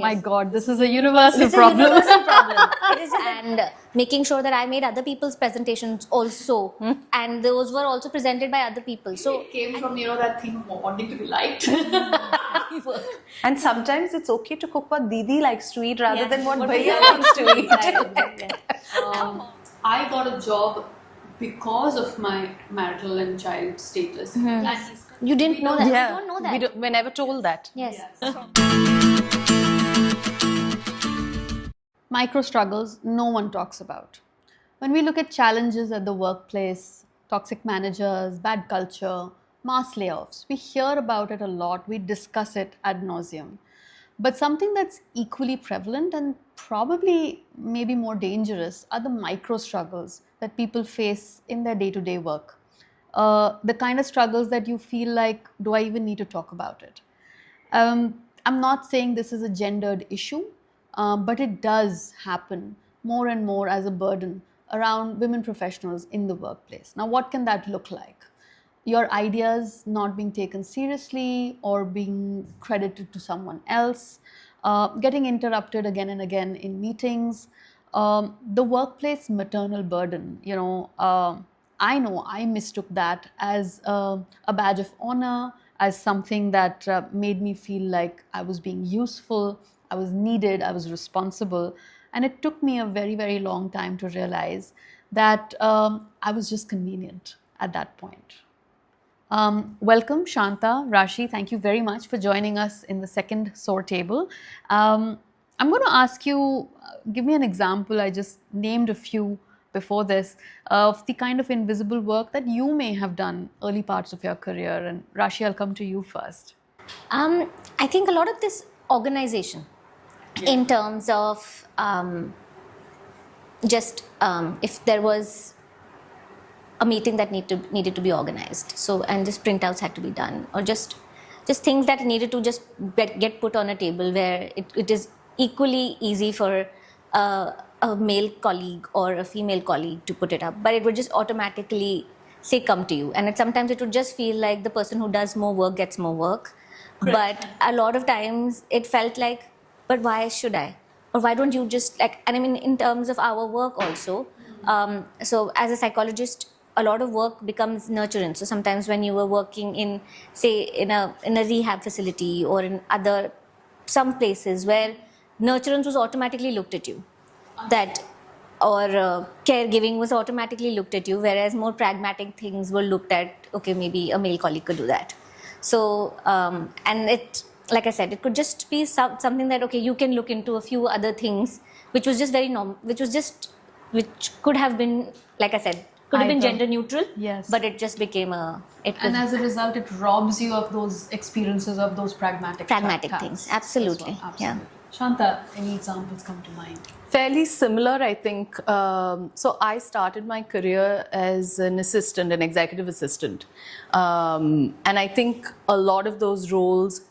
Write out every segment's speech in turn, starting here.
My God, this is a universal problem. It's a universal problem. It is just and making sure that I made other people's presentations also, and those were also presented by other people. So It came from, that thing of wanting to be liked. And sometimes it's okay to cook what Didi likes to eat rather than what what Bhaiya Bhaiya wants to eat. I got a job because of my marital and child status. And you didn't know that. Yeah, You don't know that. we're never told that. Yes. Micro struggles no one talks about. When we look at challenges at the workplace, toxic managers, bad culture, mass layoffs, we hear about it a lot, we discuss it ad nauseum. But something that's equally prevalent and probably maybe more dangerous are the micro struggles that people face in their day-to-day work. The kind of struggles that you feel like, do I even need to talk about it? I'm not saying this is a gendered issue, but it does happen more and more as a burden around women professionals in the workplace. Now, what can that look like? Your ideas not being taken seriously or being credited to someone else, getting interrupted again and again in meetings, the workplace maternal burden. I know I mistook that as a badge of honor, as something that made me feel like I was being useful, I was needed, I was responsible. And it took me a very, very long time to realize that I was just convenient at that point. Welcome, Shanta, Rashi. Thank you very much for joining us in the second SOAR table. I'm going to ask you, give me an example. I just named a few before this, of the kind of invisible work that you may have done early parts of your career. And Rashi, I'll come to you first. I think a lot of this organization in terms of if there was a meeting that needed to be organized, and just printouts had to be done, or just things that needed to just get put on a table where it is equally easy for a male colleague or a female colleague to put it up, but it would just automatically say come to you, and sometimes it would just feel like the person who does more work gets more work. Correct. But a lot of times it felt like, but why should I? Or why don't you just and I mean in terms of our work also, so as a psychologist, a lot of work becomes nurturance. So sometimes when you were working in, say, in a rehab facility or in some places where nurturance was automatically looked at you, or caregiving was automatically looked at you, whereas more pragmatic things were looked at, okay, maybe a male colleague could do that. So, and it, like I said, it could just be something that, okay, you can look into a few other things, which was just very normal, which could have been, like I said, could have been gender neutral, yes, but it just became and as a result, it robs you of those experiences, of those pragmatic things. Absolutely. Well. Absolutely. Yeah. Shanta, any examples come to mind? Fairly similar, I think. So I started my career as an assistant, an executive assistant. And I think a lot of those roles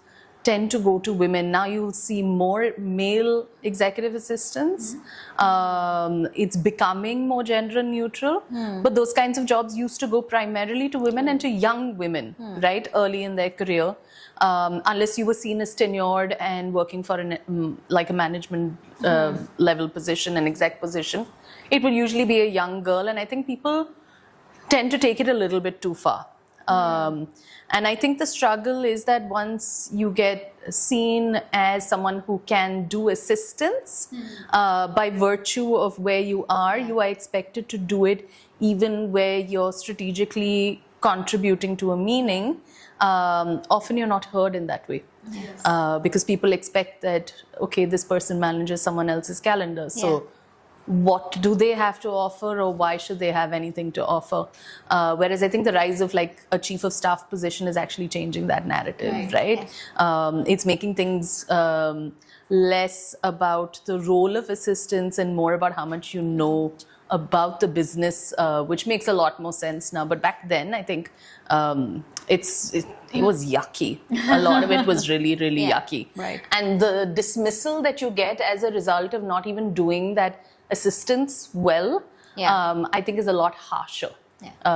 tend to go to women. Now you'll see more male executive assistants. It's becoming more gender neutral, but those kinds of jobs used to go primarily to women and to young women, right, early in their career. Unless you were seen as tenured and working for like a management level position, an exec position, it would usually be a young girl. And I think people tend to take it a little bit too far. And I think the struggle is that once you get seen as someone who can do assistance, by virtue of where you are expected to do it even where you're strategically contributing to a meaning. Often you're not heard in that way. Yes. Because people expect that, okay, this person manages someone else's calendar. So what do they have to offer, or why should they have anything to offer? Whereas I think the rise of like a chief of staff position is actually changing that narrative, right? Yes. It's making things less about the role of assistance and more about how much you know about the business, which makes a lot more sense now. But back then, I think it was yucky. A lot of it was really, really yucky. Right. And the dismissal that you get as a result of not even doing that assistance well, I think is a lot harsher.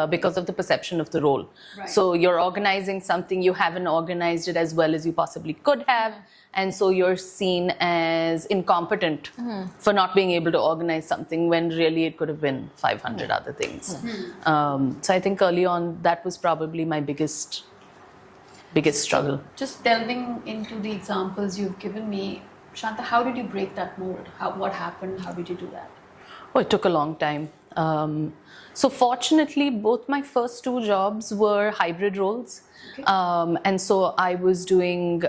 Because of the perception of the role. Right. So you're organizing something, you haven't organized it as well as you possibly could have, and so you're seen as incompetent for not being able to organize something when really it could have been 500 other things. So I think early on that was probably my biggest struggle. Just delving into the examples you've given me, Shanta, how did you break that mold? What happened? How did you do that? Oh, it took a long time. So fortunately, both my first two jobs were hybrid roles. Okay. And so I was doing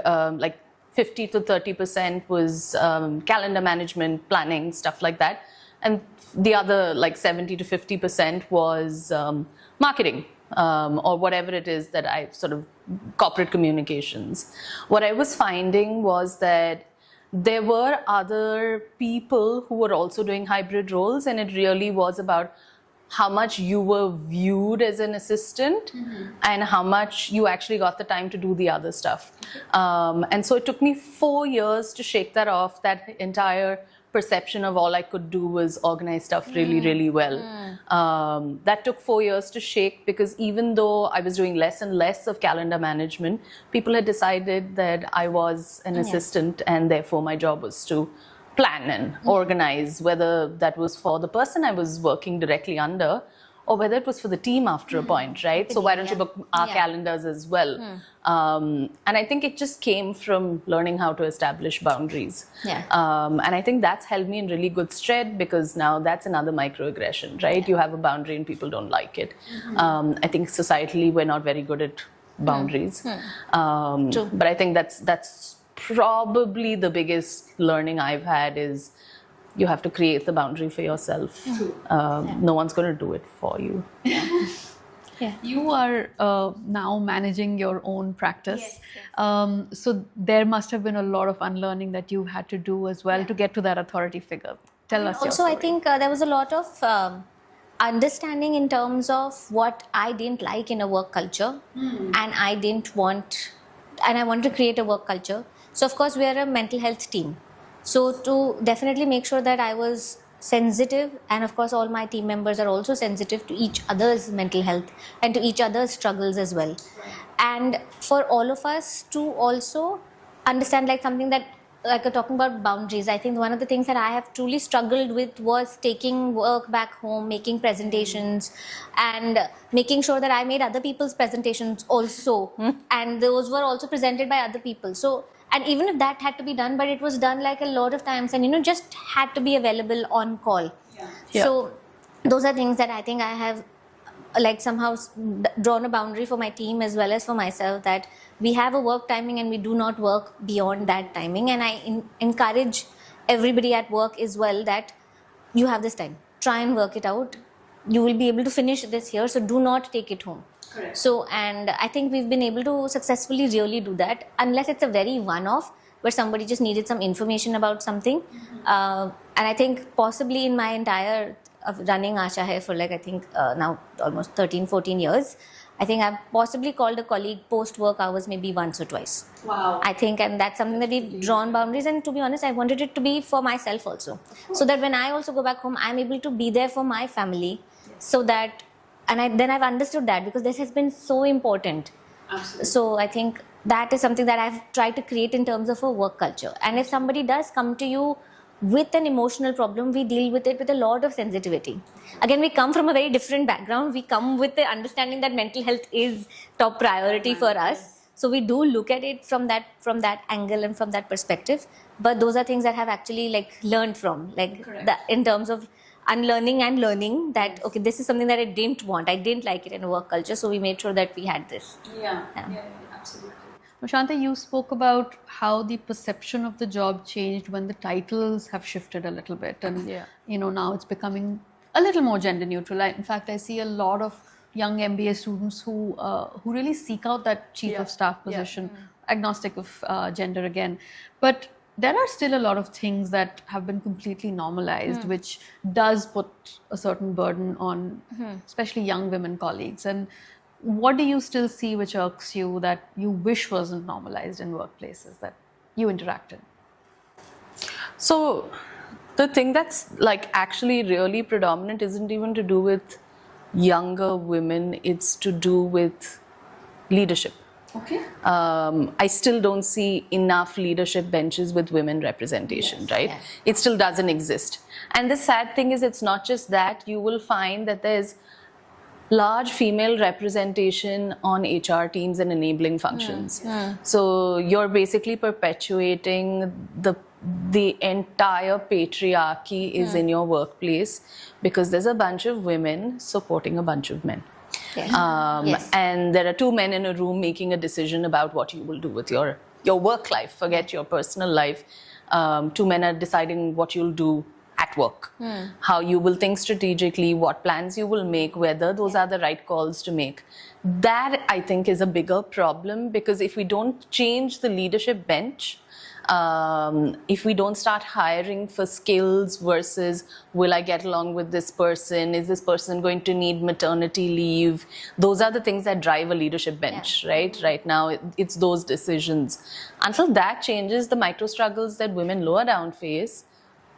like 50 to 30% was calendar management, planning, stuff like that. And the other like 70 to 50% was marketing. Or whatever it is that I sort of corporate communications. What I was finding was that there were other people who were also doing hybrid roles, and it really was about how much you were viewed as an assistant and how much you actually got the time to do the other stuff. And so it took me 4 years to shake that off, that entire perception of all I could do was organize stuff really, really well. That took 4 years to shake, because even though I was doing less and less of calendar management, people had decided that I was an assistant, and therefore my job was to plan and organize, whether that was for the person I was working directly under or whether it was for the team after a point, right? So why don't you book our calendars as well? And I think it just came from learning how to establish boundaries. And I think that's held me in really good stead, because now that's another microaggression, right? You have a boundary and people don't like it. I think societally we're not very good at boundaries. But I think that's probably the biggest learning I've had is you have to create the boundary for yourself. No one's going to do it for you. You are now managing your own practice. So there must have been a lot of unlearning that you had to do as well to get to that authority figure. Tell us your Also, story. I think there was a lot of understanding in terms of what I didn't like in a work culture, and I didn't want, and I wanted to create a work culture. So of course we are a mental health team. So to definitely make sure that I was sensitive, and of course all my team members are also sensitive to each other's mental health and to each other's struggles as well. And for all of us to also understand, like something that, like talking about boundaries, I think one of the things that I have truly struggled with was taking work back home, making presentations, and making sure that I made other people's presentations also, and those were also presented by other people. So, and even if that had to be done, but it was done like a lot of times, and just had to be available on call. So those are things that I think I have like somehow drawn a boundary for my team as well as for myself, that we have a work timing and we do not work beyond that timing. And I encourage everybody at work as well that you have this time, try and work it out. You will be able to finish this here, so do not take it home. Correct. So, and I think we've been able to successfully really do that, unless it's a very one-off where somebody just needed some information about something. And I think possibly in my entire of running Asha Hai for like I think now almost 13-14 years, I think I've possibly called a colleague post work hours maybe once or twice. Wow. I think, and that's something that we've drawn boundaries, and to be honest I wanted it to be for myself also, so that when I also go back home I'm able to be there for my family. So that, and then I've understood that, because this has been so important. Absolutely. So I think that is something that I've tried to create in terms of a work culture. And if somebody does come to you with an emotional problem, we deal with it with a lot of sensitivity. Again, we come from a very different background. We come with the understanding that mental health is top priority for us. So we do look at it from that angle and from that perspective. But those are things that have actually like learned from, like in terms of unlearning and learning that, okay, this is something that I didn't want. I didn't like it in a work culture. So we made sure that we had this. Yeah, absolutely. Shanta, you spoke about how the perception of the job changed when the titles have shifted a little bit, and now it's becoming a little more gender neutral. In fact, I see a lot of young MBA students who really seek out that chief of staff position, agnostic of gender again. But there are still a lot of things that have been completely normalized, which does put a certain burden on especially young women colleagues. And what do you still see which irks you, that you wish wasn't normalized in workplaces that you interact in? So the thing that's like actually really predominant isn't even to do with younger women, it's to do with leadership. Okay. I still don't see enough leadership benches with women representation, right? Yeah. It still doesn't exist. And the sad thing is, it's not just that. You will find that there's large female representation on HR teams and enabling functions. So you're basically perpetuating the entire patriarchy is in your workplace because there's a bunch of women supporting a bunch of men. Yes. Yes. And there are two men in a room making a decision about what you will do with your work life. Forget your personal life. Two men are deciding what you'll do at work, how you will think strategically, what plans you will make, whether those are the right calls to make. That, I think, is a bigger problem because if we don't change the leadership bench, if we don't start hiring for skills versus will I get along with this person, is this person going to need maternity leave, those are the things that drive a leadership bench, right now it's those decisions. Until that changes, the micro struggles that women lower down face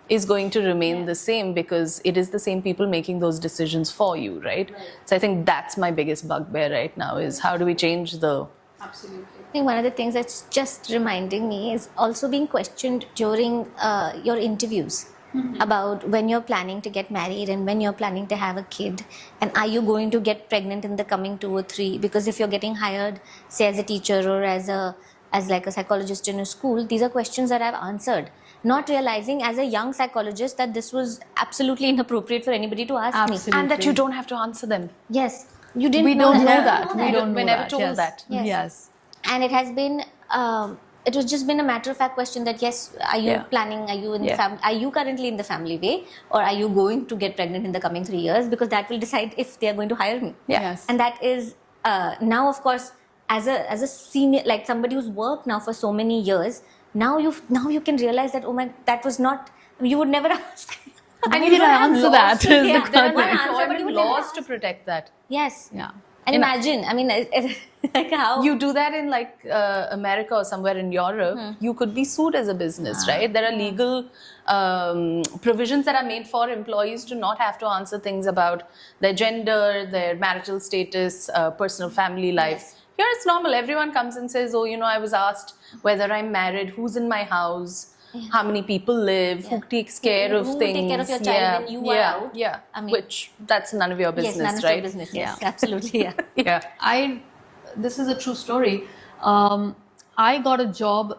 is going to remain the same because it is the same people making those decisions for you, right? So I think that's my biggest bugbear right now is how do we change the... Absolutely. I think one of the things that's just reminding me is also being questioned during your interviews about when you're planning to get married and when you're planning to have a kid, and are you going to get pregnant in the coming 2 or 3? Because if you're getting hired, say as a teacher or as like a psychologist in a school, these are questions that I've answered, not realizing as a young psychologist that this was absolutely inappropriate for anybody to ask Absolutely. me. And that you don't have to answer them. Yes, you didn't. We don't know that. that. We don't know We're never that. told Yes. that. Yes. And it has been it was just been a matter of fact question that yes, are you planning, are you in the family, are you currently in the family way, or are you going to get pregnant in the coming 3 years, because that will decide if they are going to hire me. Yes. And that is now, of course, as a senior, like somebody who's worked now for so many years, now you can realize that, oh my, that was not, you would never ask. And you didn't answer that. There Is the are concept. one answer, but employment you would never laws to ask. protect that. Yes. Yeah. And imagine, I mean, like how You do that in like America or somewhere in Europe, you could be sued as a business, right? There are legal provisions that are made for employees to not have to answer things about their gender, their marital status, personal family life. Yes. Here it's normal. Everyone comes and says, oh, I was asked whether I'm married, who's in my house, how many people live, who takes care of Who things. take care of your child when you are out? Yeah, I mean, which that's none of your business, yes, none of right? your business. Yes, absolutely. Yeah. Yeah. This is a true story. I got a job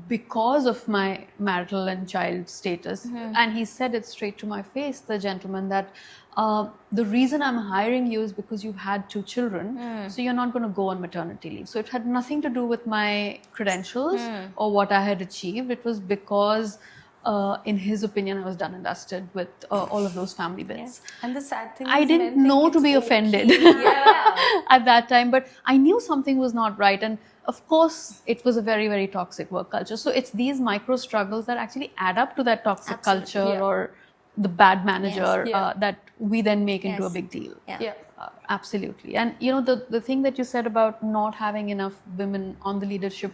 because of my marital and child status. And he said it straight to my face, the gentleman, that the reason I'm hiring you is because you've had 2 children, so you're not going to go on maternity leave. So it had nothing to do with my credentials or what I had achieved. It was because, in his opinion, I was done and dusted with all of those family bits. And the sad thing I is didn't men know think to be it's offended at that time, but I knew something was not right. And of course, it was a very, very toxic work culture. So it's these micro struggles that actually add up to that toxic culture or the bad manager that we then make into a big deal. Yeah. Absolutely. And the thing that you said about not having enough women on the leadership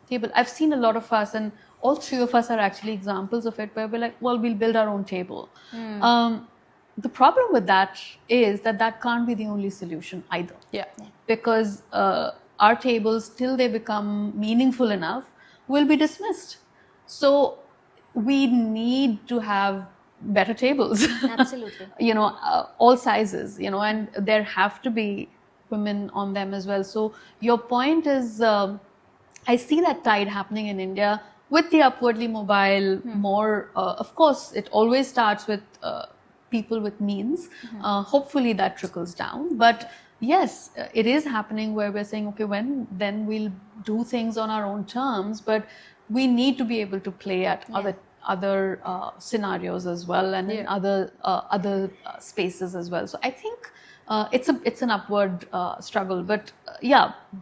table, I've seen a lot of us, and all 3 of us are actually examples of it, where we're like, well, we'll build our own table. The problem with that is that can't be the only solution either. Because our tables, till they become meaningful enough, will be dismissed. So we need to have better tables. Absolutely. All sizes, and there have to be women on them as well. So your point is, I see that tide happening in India with the upwardly mobile, more, of course, it always starts with people with means. Hopefully that trickles down. But yes, it is happening where we're saying, okay, then we'll do things on our own terms, but we need to be able to play at other scenarios as well, and in other spaces as well. So I think it's an upward struggle, but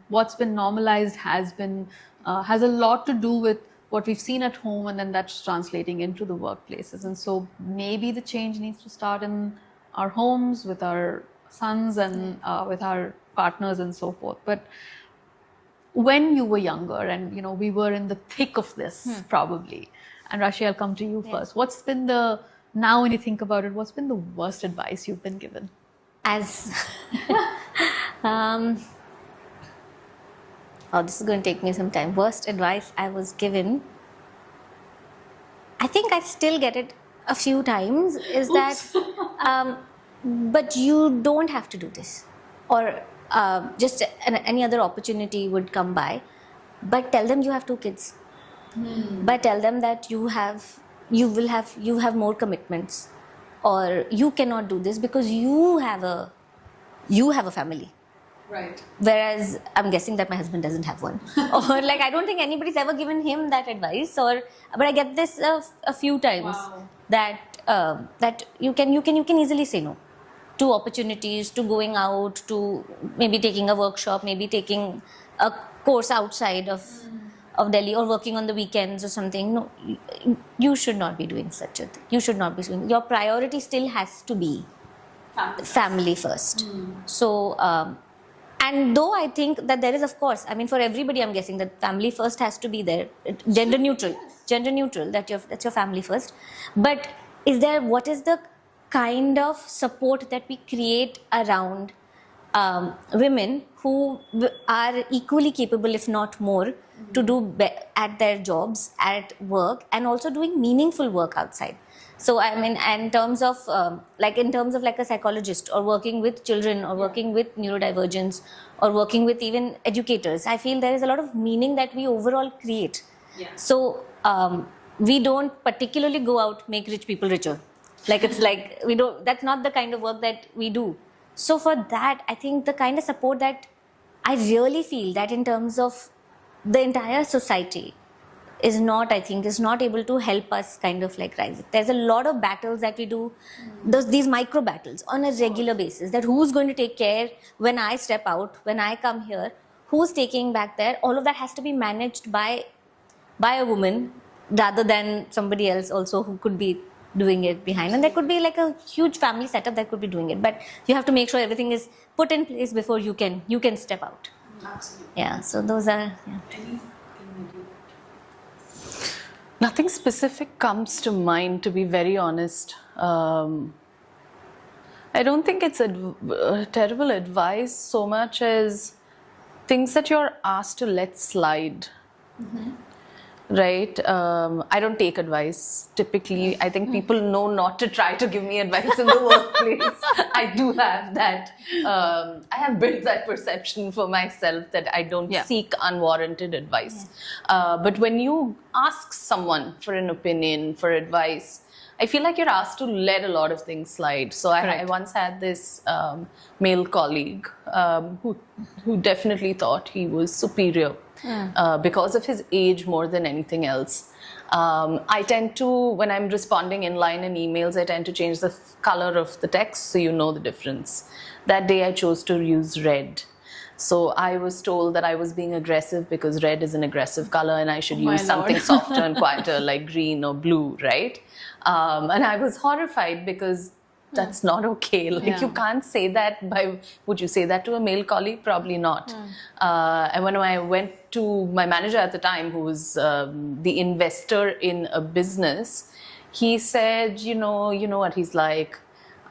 what's been normalized has a lot to do with what we've seen at home, and then that's translating into the workplaces. And so maybe the change needs to start in our homes with our sons and with our partners and so forth. But when you were younger and we were in the thick of this probably, and Rashi, I'll come to you first. What's been now when you think about it, what's been the worst advice you've been given? Oh, this is going to take me some time. Worst advice I was given, I think I still get it a few times, is that, but you don't have to do this. Or just any other opportunity would come by. But tell them you have 2 kids. But tell them that you have more commitments, or you cannot do this because you have a family. Right. Whereas I'm guessing that my husband doesn't have one. Or like, I don't think anybody's ever given him that advice. But I get this a few times. Wow. That you can easily say no to opportunities, to going out, to maybe taking a workshop, maybe taking a course outside of Delhi, or working on the weekends or something. No, you should not be doing such a thing. You should not be doing. Your priority still has to be family first. So, and though I think that there is, of course, I mean, for everybody, I'm guessing that family first has to be there, gender neutral, that's your family first. But what is the kind of support that we create around women who are equally capable, if not more, to do at their jobs, at work, and also doing meaningful work outside? So I mean, in terms of like a psychologist, or working with children, or working with neurodivergence, or working with even educators, I feel there is a lot of meaning that we overall create. Yeah. So we don't particularly go out make rich people richer. Like, it's like we don't. That's not the kind of work that we do. So for that, I think the kind of support that I really feel that in terms of the entire society is not able to help us kind of like rise. There's a lot of battles that we do, these micro battles on a regular basis, that who's going to take care when I step out, when I come here, who's taking back there. All of that has to be managed by a woman, rather than somebody else also who could be doing it behind. And there could be like a huge family setup that could be doing it, but you have to make sure everything is put in place before you can step out. Absolutely. Yeah, so those are, yeah. Anything that you... Nothing specific comes to mind, to be very honest. I don't think it's terrible advice so much as things that you're asked to let slide. Right? I don't take advice typically. I think people know not to try to give me advice in the workplace. I do have that. I have built that perception for myself that I don't seek unwarranted advice. But when you ask someone for an opinion, for advice, I feel like you're asked to let a lot of things slide. So I once had this male colleague who definitely thought he was superior. Because of his age more than anything else. I tend to, when I'm responding in line in emails, I tend to change the color of the text so you know the difference. That day I chose to use red. So I was told that I was being aggressive because red is an aggressive color and I should use something softer and quieter like green or blue, right? And I was horrified because that's not okay. Like, you can't say that would you say that to a male colleague? Probably not. And when I went to my manager at the time, who was the investor in a business, he said, you know what he's like,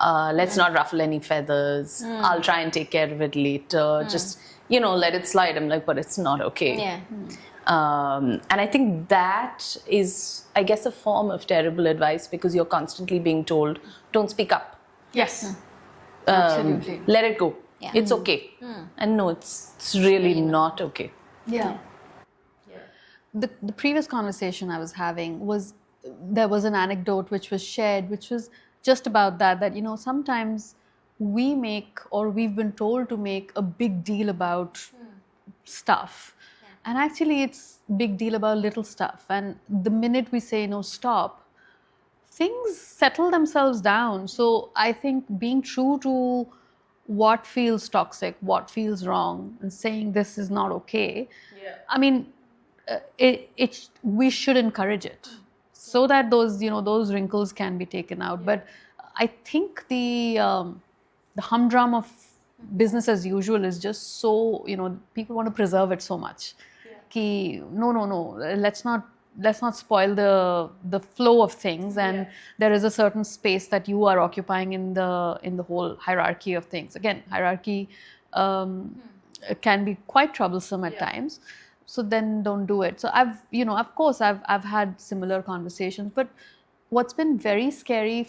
let's not ruffle any feathers. I'll try and take care of it later. Just, let it slide. I'm like, but it's not okay. Yeah. And I think that is, I guess, a form of terrible advice because you're constantly being told, don't speak up. Yes. Absolutely. Let it go. Yeah. It's okay. And no, it's really not okay. Yeah. The previous conversation I was having there was an anecdote which was shared, which was just about that sometimes we make, or we've been told to make, a big deal about stuff. And actually it's big deal about little stuff. And the minute we say no, stop, things settle themselves down. So I think being true to what feels toxic, what feels wrong, and saying this is not okay. I mean, we should encourage it so that those wrinkles can be taken out. But I think the humdrum of business as usual is just so, people want to preserve it so much. Ki, no, let's not spoil the flow of things, and there is a certain space that you are occupying in the whole hierarchy of things. Again, hierarchy can be quite troublesome at times. So then don't do it. So of course, I've had similar conversations, but what's been very scary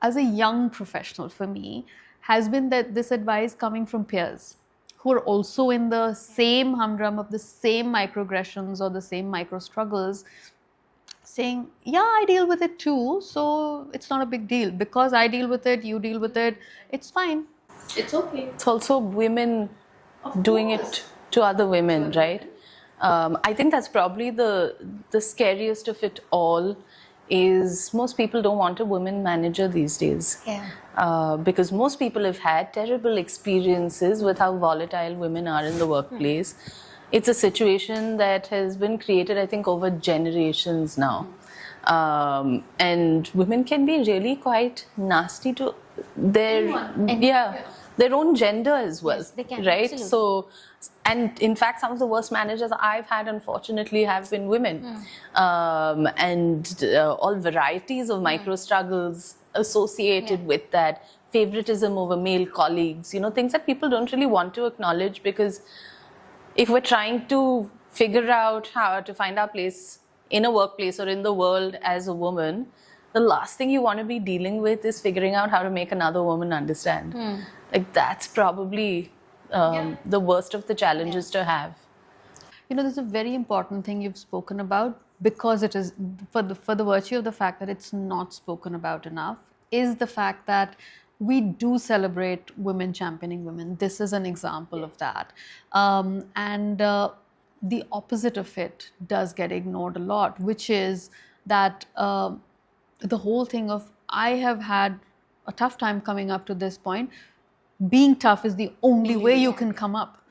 as a young professional for me has been that this advice coming from peers who are also in the same humdrum of the same microaggressions or the same micro struggles, saying, yeah, I deal with it too, so it's not a big deal. Because I deal with it, you deal with it, it's fine. It's okay. It's also women doing it to other women, right? I think that's probably the scariest of it all. Is most people don't want a woman manager these days. Because most people have had terrible experiences with how volatile women are in the workplace. It's a situation that has been created, I think, over generations now. And women can be really quite nasty to their own gender as well. Yes, they can, right? absolutely. So, and in fact, some of the worst managers I've had, unfortunately, have been women. And all varieties of micro struggles associated with that, favoritism over male colleagues, things that people don't really want to acknowledge, because if we're trying to figure out how to find our place in a workplace or in the world as a woman, the last thing you want to be dealing with is figuring out how to make another woman understand. Like, that's probably the worst of the challenges to have. There's a very important thing you've spoken about, because it is for the virtue of the fact that it's not spoken about enough, is the fact that we do celebrate women championing women. This is an example of that. And the opposite of it does get ignored a lot, which is that the whole thing of, I have had a tough time coming up to this point. Being tough is the only way you can come up.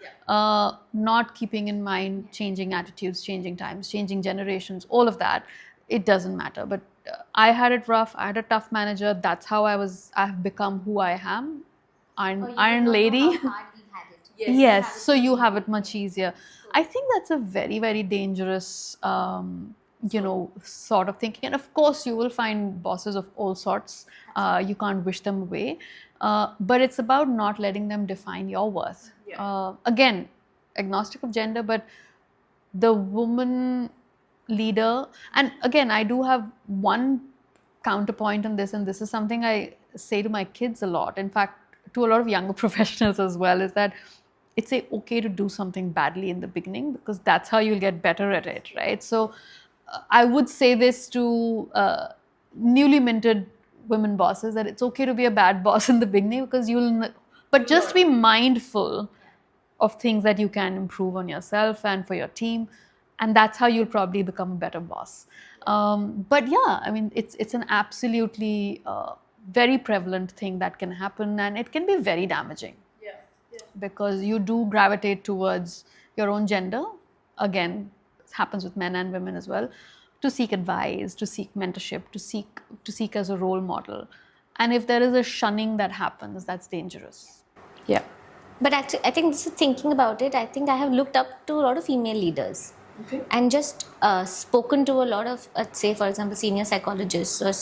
Not keeping in mind changing attitudes, changing times, changing generations, all of that. It doesn't matter. But I had it rough. I had a tough manager. That's how I've become who I am. Iron Lady. Yes, so you have it much easier. I think that's a very, very dangerous, sort of thinking. And of course, you will find bosses of all sorts. You can't wish them away. But it's about not letting them define your worth. Again, agnostic of gender, but the woman leader. And again, I do have one counterpoint on this, and this is something I say to my kids a lot. In fact, to a lot of younger professionals as well, is that it's okay to do something badly in the beginning, because that's how you'll get better at it, right? So I would say this to newly minted women bosses, that it's okay to be a bad boss in the beginning, because but just be mindful of things that you can improve on yourself and for your team, and that's how you'll probably become a better boss. But yeah, I mean, it's an absolutely very prevalent thing that can happen, and it can be very damaging. Because you do gravitate towards your own gender. Again, it happens with men and women as well, to seek advice, to seek mentorship, to seek as a role model. And if there is a shunning that happens, that's dangerous. Yeah. But actually, I think thinking about it, I think I have looked up to a lot of female leaders. And just spoken to a lot of, let's say, for example, senior psychologists or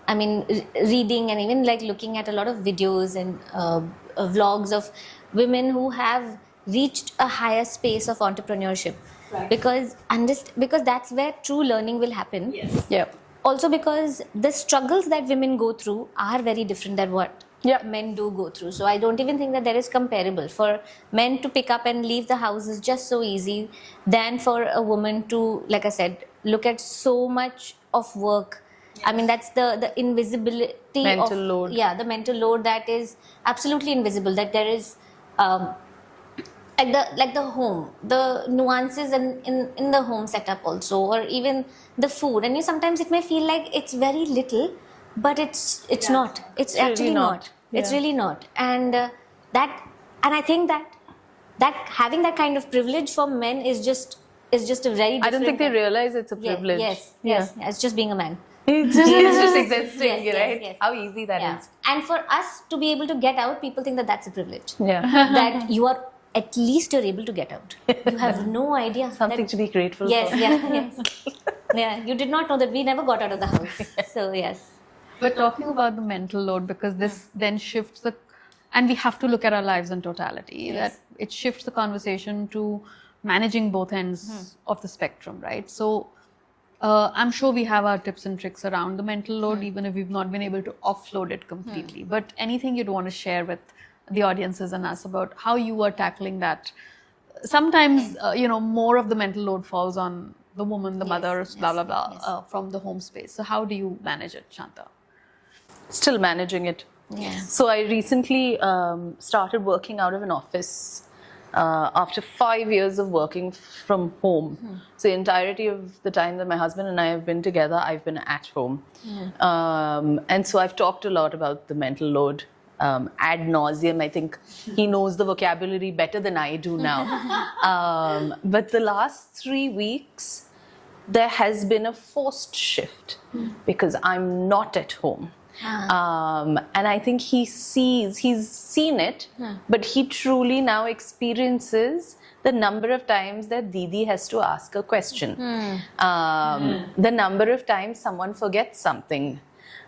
reading and even like looking at a lot of videos and vlogs of women who have reached a higher space of entrepreneurship. Right. Because that's where true learning will happen. Yes. Yeah. Also because the struggles that women go through are very different than what men do go through. So I don't even think that there is comparable. For men to pick up and leave the house is just so easy than for a woman to, like I said, look at so much of work. I mean, that's the invisibility mental load. Yeah, the mental load that is absolutely invisible. That there is like the home, the nuances in the home setup also, or even the food. And sometimes it may feel like it's very little, but it's not. It's actually really not. Yeah. It's really not. And I think that having that kind of privilege for men is just a very different. I don't think they realize it's a privilege. Yes. It's just being a man. It's just existing, right? Yes. How easy that is. And for us to be able to get out, people think that that's a privilege. Yeah. That at least you're able to get out. You have no idea. Something to be grateful for. Yes. Yeah, you did not know that we never got out of the house. So, yes. But talking about the mental load, because this then shifts And we have to look at our lives in totality. Yes. That it shifts the conversation to managing both ends of the spectrum, right? So I'm sure we have our tips and tricks around the mental load, even if we've not been able to offload it completely. But anything you'd want to share with the audiences and us about how you are tackling that? Sometimes, more of the mental load falls on the woman, the mother, blah, blah, blah, from the home space. So how do you manage it, Shanta? Still managing it. Yeah. So I recently started working out of an office after 5 years of working from home. So the entirety of the time that my husband and I have been together, I've been at home. And so I've talked a lot about the mental load ad nauseum. I think he knows the vocabulary better than I do now. But the last 3 weeks, there has been a forced shift because I'm not at home. And I think he's seen it, but he truly now experiences the number of times that Didi has to ask a question, the number of times someone forgets something.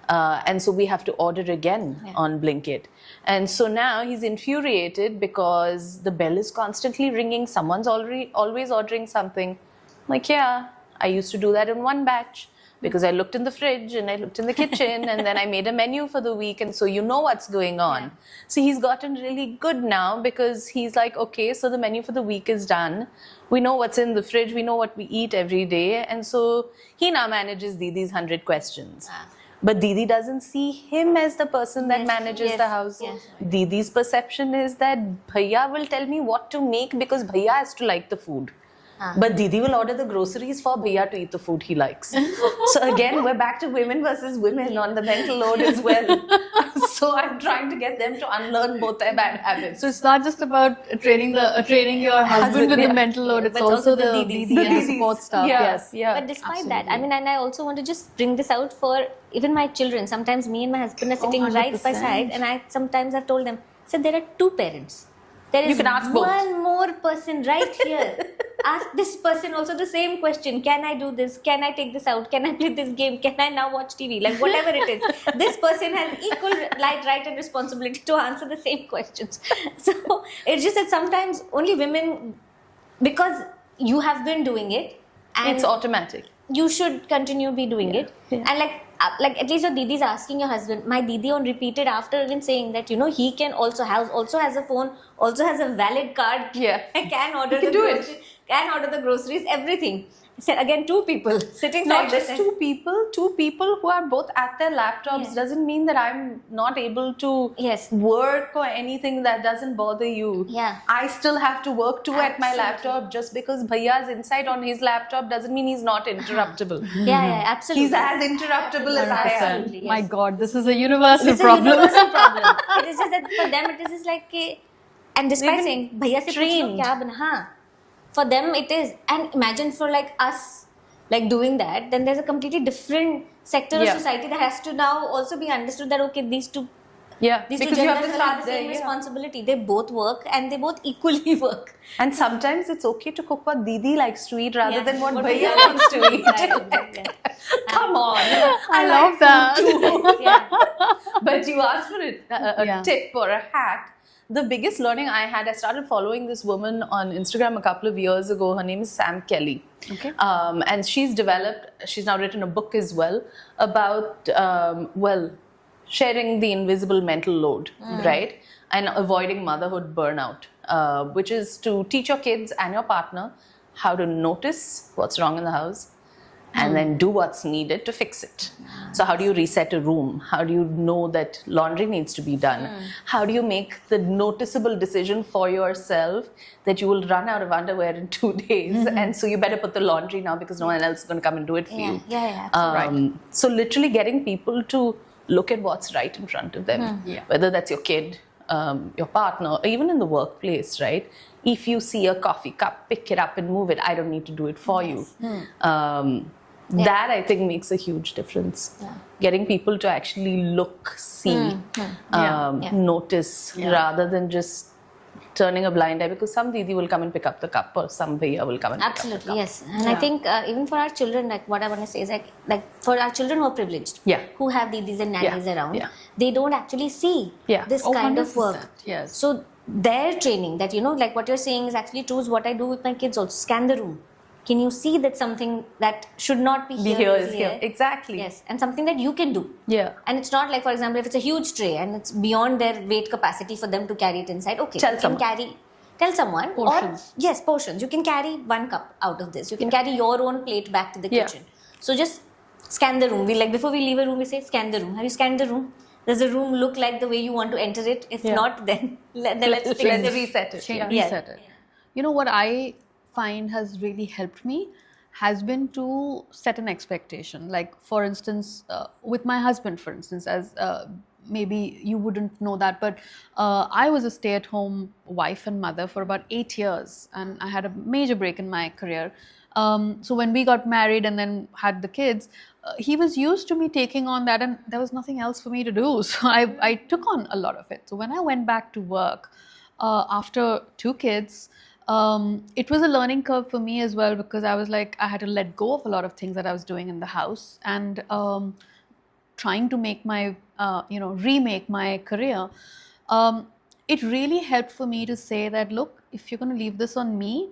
And so we have to order again on Blinkit. And so now he's infuriated because the bell is constantly ringing. Someone's always ordering something. I'm like, yeah, I used to do that in one batch, because I looked in the fridge and I looked in the kitchen and then I made a menu for the week, and so you know what's going on. Yeah. So he's gotten really good now because he's like, okay, so the menu for the week is done. We know what's in the fridge. We know what we eat every day. And so he now manages Didi's 100 questions. But Didi doesn't see him as the person that manages the house. Yes. Didi's perception is that Bhaiya will tell me what to make because Bhaiya has to like the food. But Didi will order the groceries for Bhaiya to eat the food he likes. So again, we're back to women versus women on the mental load as well. So I'm trying to get them to unlearn both their bad habits. So it's not just about training your husband with the mental load, it's also the Didi and the support stuff. Yes. But despite that, I mean, and I also want to just bring this out for even my children. Sometimes me and my husband are sitting right by side, and I sometimes have told them, so there are two parents. There is one more person right here. Ask this person also the same question. Can I do this? Can I take this out? Can I play this game? Can I now watch TV? Like whatever it is. This person has equal right and responsibility to answer the same questions. So it's just that sometimes only women, because you have been doing it. And it's automatic. You should continue be doing it. Yeah. And like at least your Didi's asking your husband. My Didi on repeated after even saying that, he can also has a phone, also has a valid card. Yeah. Can order the groceries. Can order the groceries, everything. So again, two people sitting not just two people who are both at their laptops doesn't mean that I'm not able to work or anything. That doesn't bother you. Yeah. I still have to work too at my laptop. Just because Bhaiya's inside on his laptop doesn't mean he's not interruptible. Yeah, absolutely. He's as interruptible as I am. Yes. My God, this is a universal problem. It is just that for them it is just like, and despite saying, Bhaiya se trained. For them it is, and imagine for like us like doing that, then there's a completely different sector of society that has to now also be understood that okay, these two genders will have the same responsibility. They both work and they both equally work. And sometimes it's okay to cook what Didi likes to eat rather than what Bhaiya wants to eat. Come on, I love that. But you asked for a tip or a hack. The biggest learning I had, I started following this woman on Instagram a couple of years ago. Her name is Sam Kelly. Okay. And she's now written a book as well about, sharing the invisible mental load, right? And avoiding motherhood burnout, which is to teach your kids and your partner how to notice what's wrong in the house and then do what's needed to fix it. So how do you reset a room? How do you know that laundry needs to be done? How do you make the noticeable decision for yourself that you will run out of underwear in 2 days and so you better put the laundry now because no one else is going to come and do it for you. Absolutely. So literally getting people to look at what's right in front of them, whether that's your kid, your partner, or even in the workplace, right? If you see a coffee cup, pick it up and move it. I don't need to do it for you. That I think makes a huge difference. Getting people to actually look, see, notice rather than just turning a blind eye, because some Didi will come and pick up the cup, or some Bhaiya will come and pick up the Absolutely, cup. yes. And I think even for our children, like what I want to say is like for our children who are privileged, Yeah. who have didis and nannies around, Yeah. they don't actually see Yeah. this Oh, kind of work. 100%, yes. So their training, that like what you're saying is actually true, is what I do with my kids also. Scan the room. Can you see that something that should not be here is here. Exactly. Yes, and something that you can do. Yeah. And it's not like, for example, if it's a huge tray and it's beyond their weight capacity for them to carry it inside, okay, Tell you someone. can tell someone. Portions. Or, yes, portions. You can carry 1 cup out of this. You can carry your own plate back to the kitchen. So just scan the room. Before we leave a room, we say, scan the room. Have you scanned the room? Does the room look like the way you want to enter it? If not, then let's fix it. Reset it. Change, Yeah. reset it. You know what I find has really helped me has been to set an expectation. Like, for instance, with my husband, for instance, as maybe you wouldn't know that, but I was a stay-at-home wife and mother for about 8 years, and I had a major break in my career. So when we got married and then had the kids, he was used to me taking on that, and there was nothing else for me to do. So I took on a lot of it. So when I went back to work after 2 kids, it was a learning curve for me as well, because I was like, I had to let go of a lot of things that I was doing in the house, and trying to make my, remake my career. It really helped for me to say that, look, if you're going to leave this on me,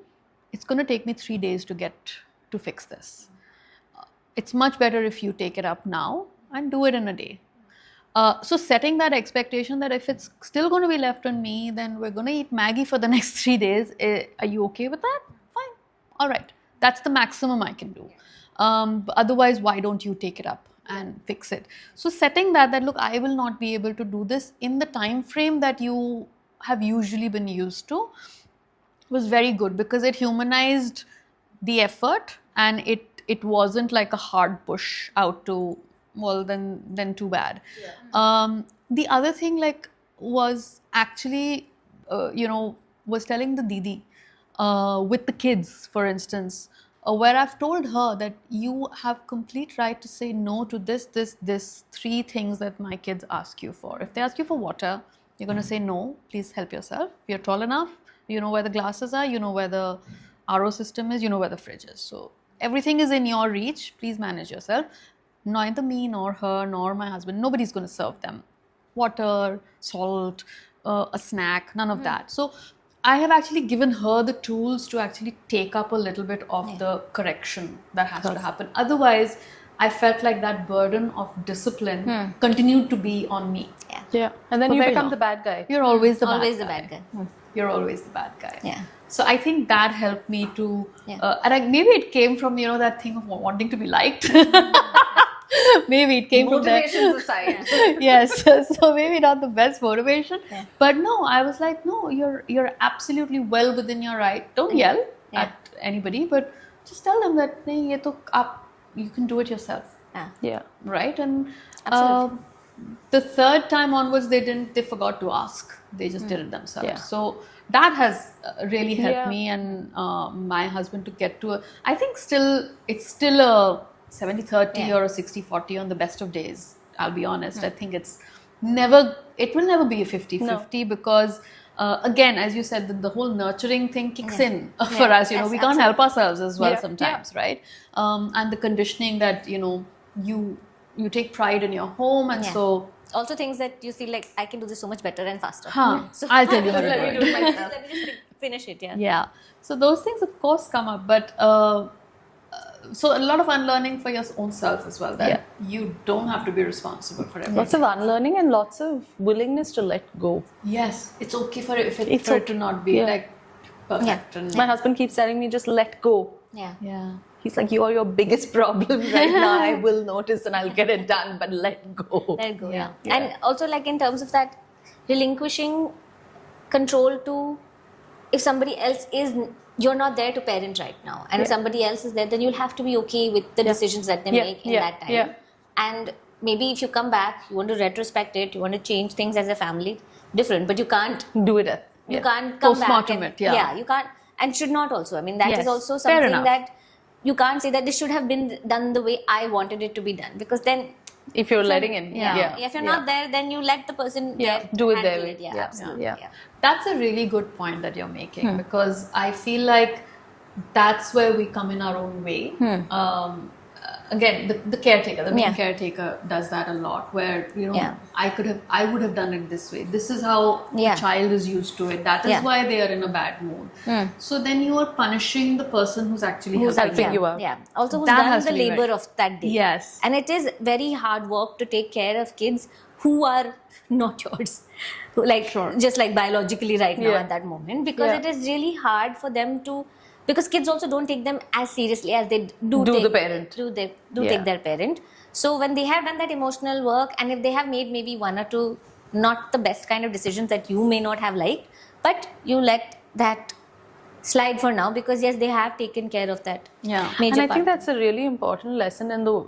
it's going to take me 3 days to fix this. It's much better if you take it up now and do it in a day. So setting that expectation that if it's still going to be left on me, then we're going to eat Maggie for the next 3 days. Are you okay with that? Fine. All right. That's the maximum I can do. But otherwise, why don't you take it up and fix it? So setting that look, I will not be able to do this in the time frame that you have usually been used to, was very good, because it humanized the effort, and it wasn't like a hard push out to, well, then too bad. The other thing was actually, was telling the Didi with the kids, for instance, where I've told her that you have complete right to say no to this 3 things that my kids ask you for. If they ask you for water, you're going to say no, please help yourself. You're tall enough, you know where the glasses are, you know where the RO system is, you know where the fridge is. So everything is in your reach, please manage yourself. Neither me nor her nor my husband, nobody's going to serve them water, salt, a snack, none of that. So I have actually given her the tools to actually take up a little bit of the correction that has to happen. Otherwise, I felt like that burden of discipline continued to be on me. Yeah. And then For you very become long. the bad guy. You're always the Always bad the guy. bad guy. You're always the bad guy. Yeah. So I think that helped me to, and maybe it came from, that thing of wanting to be liked. Maybe it came Motivations from aside. there. Yes, so maybe not the best motivation, but no, I was like, no, you're absolutely well within your right. Don't yell at anybody, but just tell them that nahi, ye to you can do it yourself, Yeah. right? And Absolutely. the 3rd time onwards, they forgot to ask. They just did it themselves. Yeah. So that has really helped Yeah. me and my husband to get to I think it's still a 70-30 or a 60-40 on the best of days. I'll be honest. I think it will never be a 50-50 because again, as you said, the whole nurturing thing kicks in for us. Yes, We can't help ourselves as well Yeah. sometimes, right? And the conditioning that, you take pride in your home, and so Also things that you feel like I can do this so much better and faster. I'll tell you how to Let do me it. do it myself. Let me just finish it. Yeah. So those things, of course, come up, but so a lot of unlearning for your own self as well. That you don't have to be responsible for everything. Lots of unlearning and lots of willingness to let go. Yes, it's okay for it to not be Yeah. like perfect. And My husband keeps telling me, just let go. yeah. He's like, you are your biggest problem right now. I will notice and I'll get it done, but let go. Let it go. Yeah. And also, like in terms of that, relinquishing control to, if somebody else is, you're not there to parent right now, and if somebody else is there, then you'll have to be okay with the decisions that they make in that time. Yeah. And maybe if you come back, you want to retrospect it, you want to change things as a family, different, but you can't. Do it. You can't come back. Postmortem it, you can't, and should not also. I mean, that is Yes, also fair something enough. that you can't say that this should have been done the way I wanted it to be done, because then If you're letting in. Yeah. If you're not there, then you let the person there Do it handle their way. it. Yeah, Yeah. absolutely. Yeah. Yeah. That's a really good point that you're making, because I feel like that's where we come in our own way. Again, the caretaker, the main Yeah. caretaker does that a lot, where Yeah. I would have done it this way. This is how Yeah. the child is used to it. That is Yeah. why they are in a bad mood. So then you are punishing the person who's actually Who's helping helping yeah, you out. Yeah. Also, who's That done has the to be labor right. of that day. Yes. And it is very hard work to take care of kids who are not yours. Who, like, just like biologically right now Yeah. at that moment. Because Yeah. it is really hard for them to, because kids also don't take them as seriously as they do Do take the parent. do Yeah. take their parent. So when they have done that emotional work, and if they have made maybe one or two not the best kind of decisions that you may not have liked, but you let that slide for now, because yes, they have taken care of that Yeah. major And I part. think that's a really important lesson in the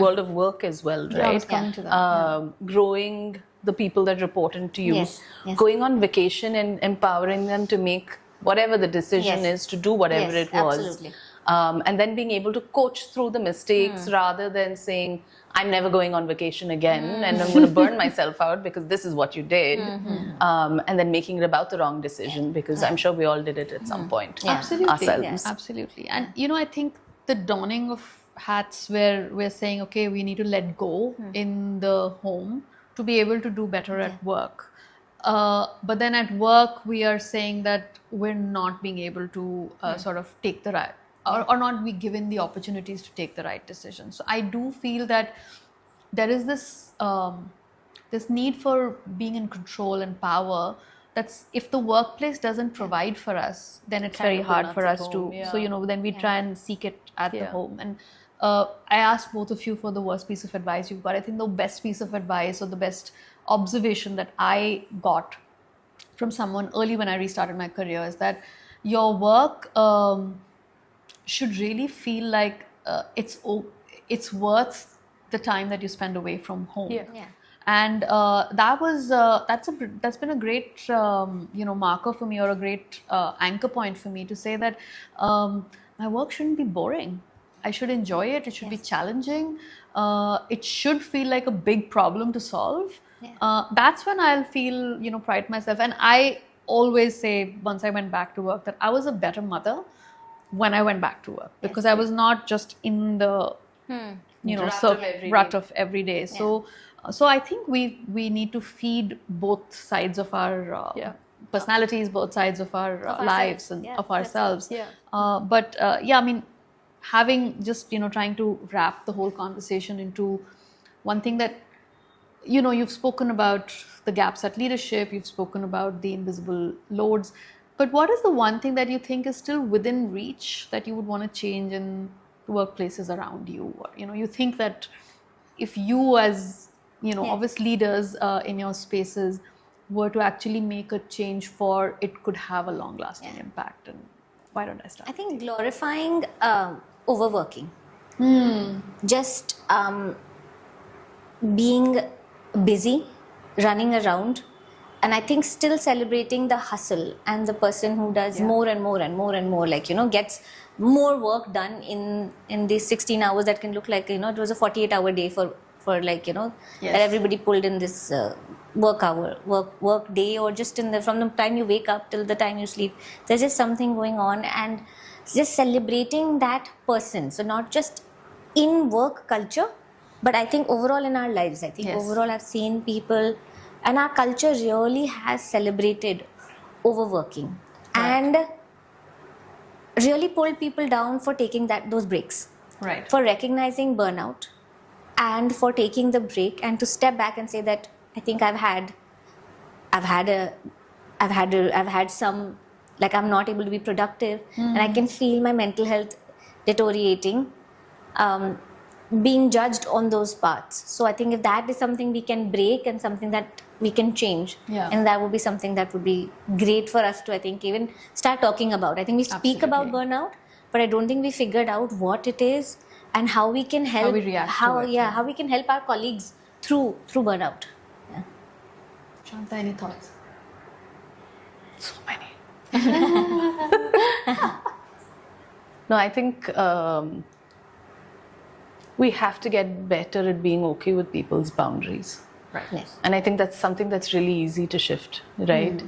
world of work as well, right? Yeah, I was coming to that. Growing the people that report into you, Yes, yes. going on vacation and empowering them to make whatever the decision Yes. is, to do whatever Yes, it was. absolutely. And then being able to coach through the mistakes rather than saying, I'm never going on vacation again and I'm going to burn myself out because this is what you did. And then making it about the wrong decision, because I'm sure we all did it at some point. Yeah. Absolutely. Ourselves. Absolutely. And I think the donning of hats where we're saying, okay, we need to let go in the home to be able to do better at work. But then at work, we are saying that we're not being able to sort of take the right, or not be given the opportunities to take the right decision. So I do feel that there is this need for being in control and power. That's, if the workplace doesn't provide for us, then it's very of hard nuts for at us home, to. yeah. So then we try and seek it at the Yeah. home. And I asked both of you for the worst piece of advice you've got. I think the best piece of advice, or the best observation that I got from someone early when I restarted my career, is that your work should really feel like it's worth the time that you spend away from home. Yeah. Yeah. And that's been a great marker for me, or a great anchor point for me, to say that my work shouldn't be boring. I should enjoy it. It should be challenging. It should feel like a big problem to solve. That's when I'll feel pride myself. And I always say, once I went back to work, that I was a better mother when I went back to work, because I was not just in the rut of every day. So I think we need to feed both sides of our personalities, both sides of our lives and Yeah, of that's ourselves. Yeah. But I mean, having just trying to wrap the whole conversation into one thing, that you've spoken about the gaps at leadership, you've spoken about the invisible loads, but what is the one thing that you think is still within reach that you would want to change in workplaces around you? Or, you think that if you, as obvious leaders in your spaces, were to actually make a change, for it could have a long lasting impact. And why don't I start? I think glorifying overworking. Just being busy, running around, and I think still celebrating the hustle and the person who does more and more and more and more, like gets more work done in these 16 hours that can look like it was a 48-hour day for like that everybody pulled in this work day, or just from the time you wake up till the time you sleep, there's just something going on, and just celebrating that person. So not just in work culture, but I think overall in our lives, I think overall I've seen people, and our culture really has celebrated overworking and really pulled people down for taking those breaks, Right. for recognizing burnout, and for taking the break and to step back and say that I think I've had some, like, I'm not able to be productive, and I can feel my mental health deteriorating, being judged on those parts. So I think if that is something we can break and something that we can change, and that would be something that would be great for us to, I think, even start talking about. I think we speak about burnout, but I don't think we figured out what it is and how we can help, How we react to it. how we can help our colleagues through burnout. Shanta, any thoughts? So many. No, I think we have to get better at being okay with people's boundaries. Right. Yes. And I think that's something that's really easy to shift, right?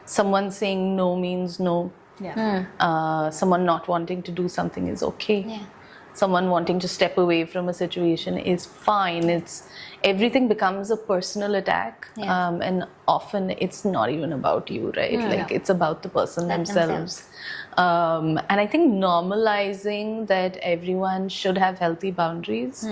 Someone saying no means no. Yeah. Someone not wanting to do something is okay. Yeah. Someone wanting to step away from a situation is fine. It's everything becomes a personal attack, Yeah. and often it's not even about you, right? Like it's about the person themselves. And I think normalizing that everyone should have healthy boundaries,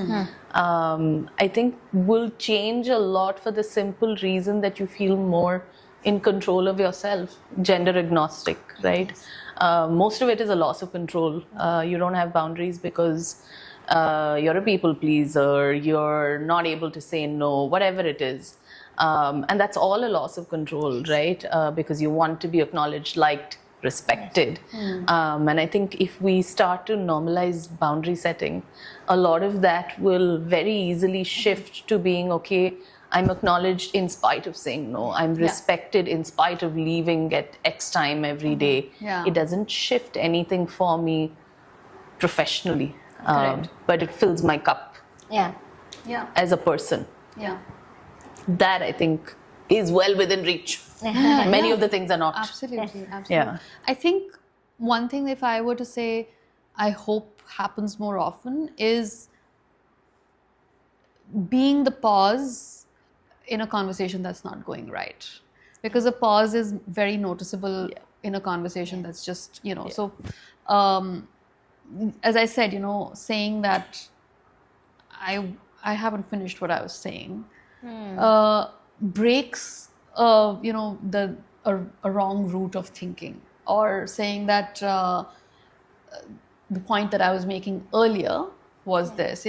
I think will change a lot for the simple reason that you feel more in control of yourself, gender agnostic, right? Most of it is a loss of control. You don't have boundaries because you're a people pleaser, you're not able to say no, whatever it is. And that's all a loss of control, right? Because you want to be acknowledged, liked, respected. And I think if we start to normalize boundary setting, a lot of that will very easily shift to being, okay, I'm acknowledged in spite of saying no. I'm respected in spite of leaving at X time every day. Yeah. It doesn't shift anything for me professionally, Correct. but it fills my cup Yeah. Yeah. as a person. Yeah. That I think is well within reach. Many of the things are not. Absolutely. Absolutely. Yeah. I think one thing, if I were to say, I hope happens more often, is being the pause in a conversation that's not going right, because a pause is very noticeable in a conversation that's just, so as I said, saying that I haven't finished what I was saying breaks a wrong route of thinking, or saying that the point that I was making earlier was this.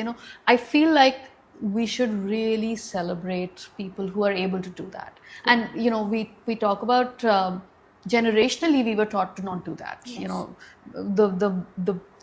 I feel like we should really celebrate people who are able to do that. And we talk about generationally we were taught to not do that.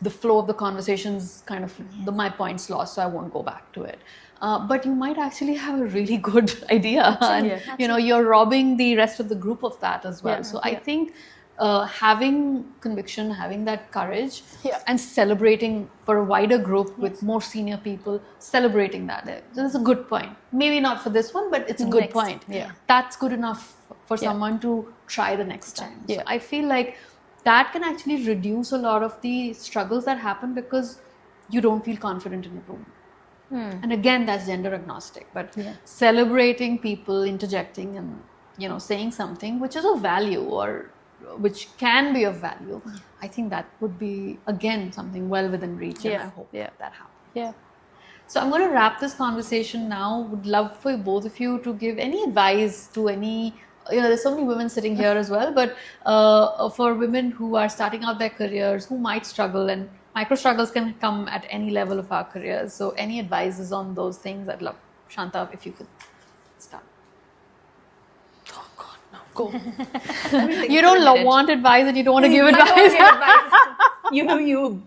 The flow of the conversations kind of my point's lost, so I won't go back to it. But you might actually have a really good idea, and you're robbing the rest of the group of that as well. So I think having conviction, having that courage, and celebrating for a wider group with more senior people, celebrating that. That's a good point. Maybe not for this one, but it's a good point. Yeah. That's good enough for someone to try the next time. So I feel like that can actually reduce a lot of the struggles that happen because you don't feel confident in a room. And again, that's gender agnostic, but celebrating people, interjecting and saying something which is of value or which can be of value, I think that would be again something well within reach, and I hope that happens. Yeah. So I'm going to wrap this conversation now. Would love for both of you to give any advice to any, there's so many women sitting here as well, but for women who are starting out their careers, who might struggle, and micro struggles can come at any level of our careers. So any advices on those things? I'd love, Shanta, if you could start. Oh God, no, go. You don't want advice and you don't want to give advice. You do you.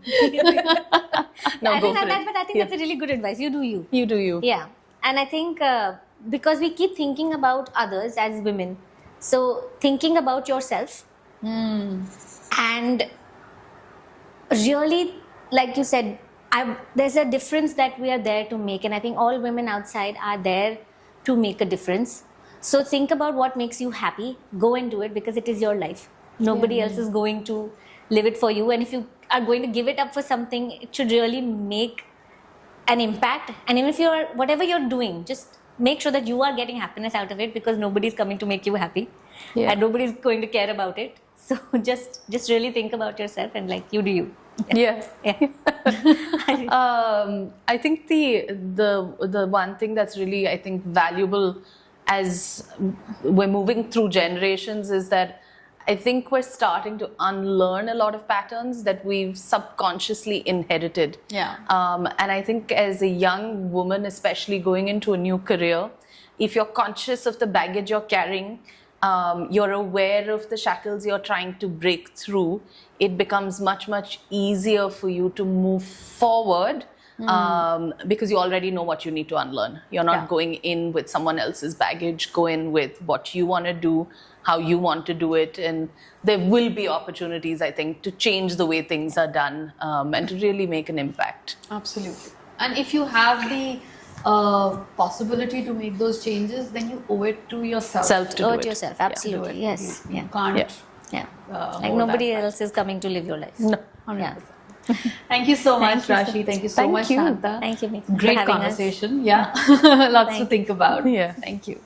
No, go for it. But I think that's a really good advice. You do you. You do you. Yeah. And I think because we keep thinking about others as women, so thinking about yourself and really, like you said, there's a difference that we are there to make, and I think all women outside are there to make a difference. So think about what makes you happy, go and do it, because it is your life. Nobody else is going to live it for you, and if you are going to give it up for something, it should really make an impact. And even if whatever you're doing, just make sure that you are getting happiness out of it, because nobody's coming to make you happy and nobody's going to care about it. So just really think about yourself and you do you. Yeah. Yeah. I think the one thing that's really, I think, valuable as we're moving through generations is that I think we're starting to unlearn a lot of patterns that we've subconsciously inherited. Yeah. And I think as a young woman, especially going into a new career, if you're conscious of the baggage you're carrying, you're aware of the shackles you're trying to break through, it becomes much, much easier for you to move forward because you already know what you need to unlearn. You're not going in with someone else's baggage. Go in with what you want to do, how you want to do it, and there will be opportunities, I think, to change the way things are done and to really make an impact. Absolutely. And if you have the possibility to make those changes, then you owe it to yourself. To Owe do it it. yourself, absolutely. Yes. You Yeah. can't. Yeah. Like hold nobody that else is coming to live your life. No. 100%. Yeah. Thank you so much, Thank you so Rashi. Thank you so Thank much, you. Santa. Thank you, Nikita, for Great having us. conversation. Yeah. Lots to think about. Yeah. Thank you.